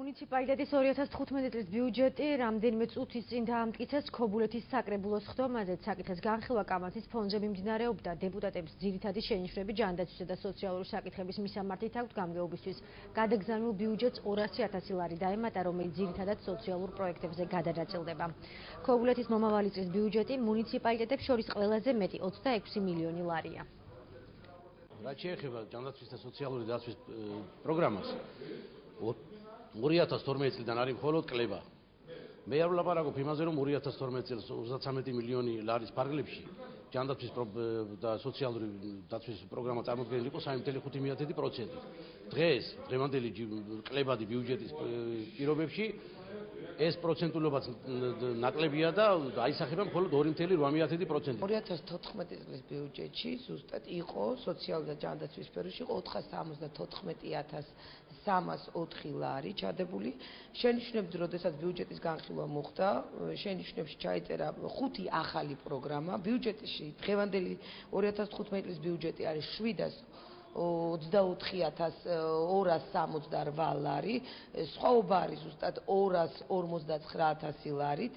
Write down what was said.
მუნიციპალიტეტის 2015 წლის ბიუჯეტი რამდენიმე წუთის წინ დაამტკიცეს ქობულეთის საკრებულოს ხდომაზე. საკითხის განხილვა კამათის ფონდზე მიმდინარეობდა. დეპუტატების ძირითადი შენიშვნები ჯანდაცვისა და სოციალური საკითხების მისამართით აქვთ გამგეობისთვის. გადაგზავნილ ბიუჯეტს 200,000 ლარი დაემატა, რომელიც ძირითადად სოციალურ პროექტებზე გადადაწილდება. ქობულეთის მომავალი წლის ბიუჯეტი მუნიციპალიტეტებს შორის ყველაზე მეტი 26 მილიონი ლარია. რაც შეეხება ჯანდაცვის და სოციალური დაცვის პროგრამას 2012 წლიდან არის მხოლოდ კლება. მე არ ვლაპარაკობ იმაზე, რომ 2012 წელს 33 მილიონი ლარის ფარგლებში ჯანდაცვის და სოციალური დაცვის პროგრამა წარმოდგენილი იყო 3.5%. დღევანდელი კლებადი ბიუჯეტის პირობებში ეს პროცენტულობაც ნაკლებია და აისახება მხოლოდ 2.8%. 2014 წლის ბიუჯეტში ზუსტად იყო სოციალური და ჯანდაცვის სფეროში 474,304 ლარი ჩადებული. შენიშვნებზე, როდესაც ბიუჯეტის განხილვა მოხდა, შენიშვნებში ჩაიწერა 5 ახალი პროგრამა. ბიუჯეტში დღევანდელი 2015 წლის ბიუჯეტი არის 724,268 ლარი, სხვაობა არის ზუსტად 259,000 ლარით.